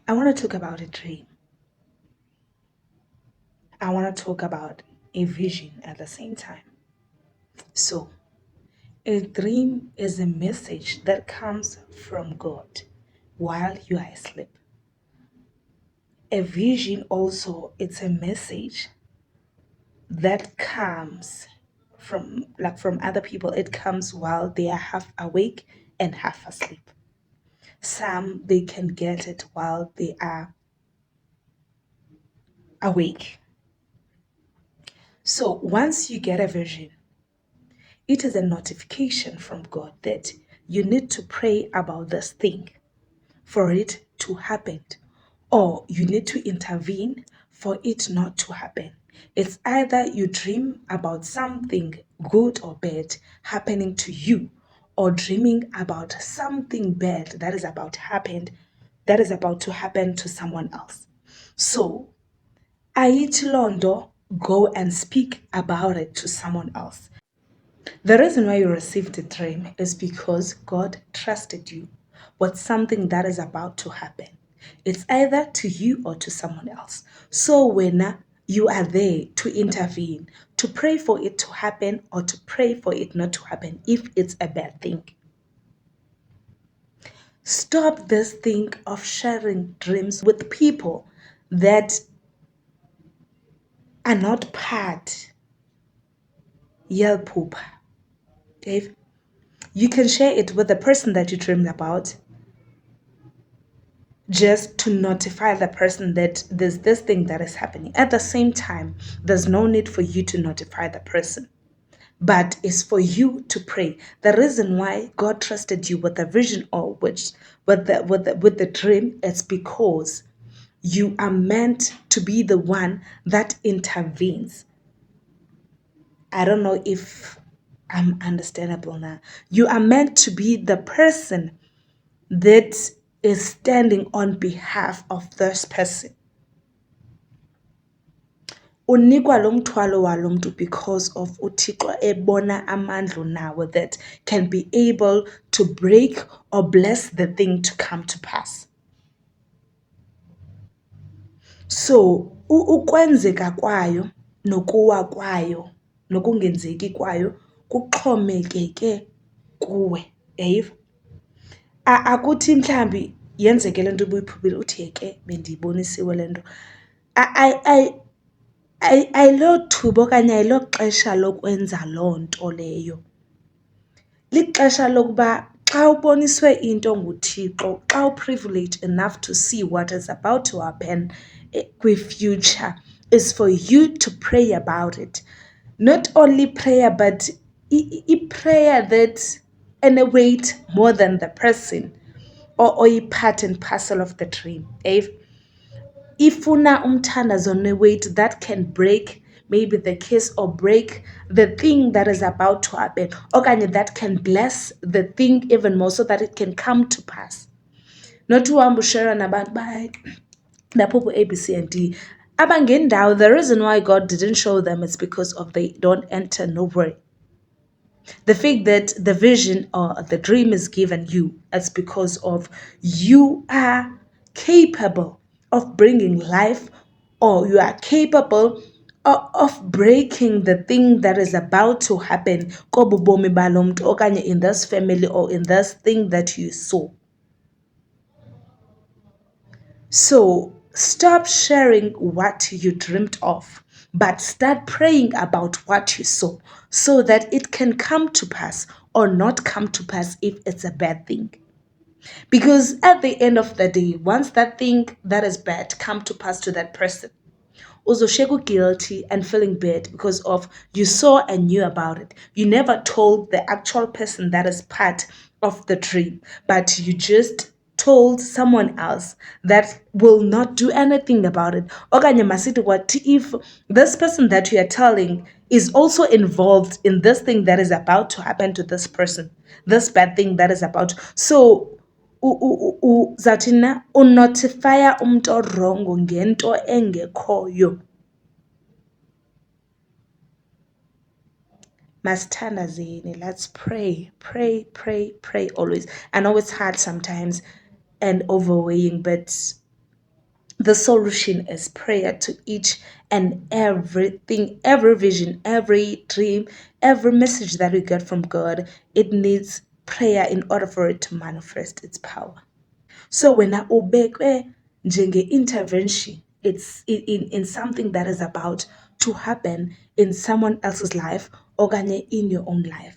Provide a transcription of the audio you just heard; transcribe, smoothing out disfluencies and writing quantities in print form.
I want to talk about a dream. I want to talk about a vision at the same time. So, a dream is a message that comes from God while you are asleep. A vision also it's a message that comes from other people. It comes while they are half awake and half asleep. Some they can get it while they are awake. So once you get a vision, it is a notification from God that you need to pray about this thing for it to happen, or you need to intervene for it not to happen. It's either you dream about something good or bad happening to you, or dreaming about something bad that is about to happen to someone else. So ayithi londo, go and speak about it to someone else. The reason why you received a dream is because God trusted you with something that is about to happen. It's either to you or to someone else. So when you are there to intervene, to pray for it to happen or to pray for it not to happen if it's a bad thing. Stop this thing of sharing dreams with people that are not part. Yelpoop. Dave, you can share it with the person that you dreamed about, just to notify the person that there's this thing that is happening. At the same time, there's no need for you to notify the person, but it's for you to pray. The reason why God trusted you with the vision or which with the dream is because you are meant to be the one that intervenes. I don't know if I'm understandable now. You are meant to be the person that is standing on behalf of this person. Unikwa lo mthwalo walo mntu because of uThixo ebona amandla nawe that can be able to break or bless the thing to come to pass. So ukwenzeka kwayo nokuwa kwayo nokungenzeki kwayo kuxhomekeke kuwe. Yayiva? Akuthi mhlambi yenzeke lento ubuyiphubile uthi yeke bendiyibonisiwe lento. Ayilo thuba okanye ayilo xesha lokwenza loo nto leyo. Lixesha lokuba xa uboniswe into nguThixo, xa uprivileged enough to see what is about to happen kwi-future, is for you to pray about it. Not only prayer, but prayer that elevate more than the person or part and parcel of the dream. Ifuna umthandazo neweight that can break maybe the case or break the thing that is about to happen, okanye that can bless the thing even more so that it can come to pass. Not to ushare nabantu bayi lapho A, B, C, and D. Abangendawo, the reason why God didn't show them is because of they don't enter nowhere. The fact that the vision or the dream is given you, it's because of you are capable of bringing life, or you are capable of breaking the thing that is about to happen kobu bomi balo mntu okanye in this family or in this thing that you saw. So stop sharing what you dreamt of, but start praying about what you saw so that it can come to pass or not come to pass if it's a bad thing. Because at the end of the day, once that thing that is bad come to pass to that person, uzoshegu guilty and feeling bad because of you saw and knew about it. You never told the actual person that is part of the dream, but you just told someone else that will not do anything about it. Okanye masithi what if this person that you are telling is also involved in this thing that is about to happen to this person, this bad thing that is about. So zathina unotifya umntu orongo ngento engekhoyo. Masithandazeni, let's pray always. I know it's hard sometimes and overweighing, but The solution is prayer to each and everything, every vision, every dream, every message that we get from God. It needs prayer in order for it to manifest its power. So when I ubekwe njenge intervention, it's in something that is about to happen in someone else's life or in your own life.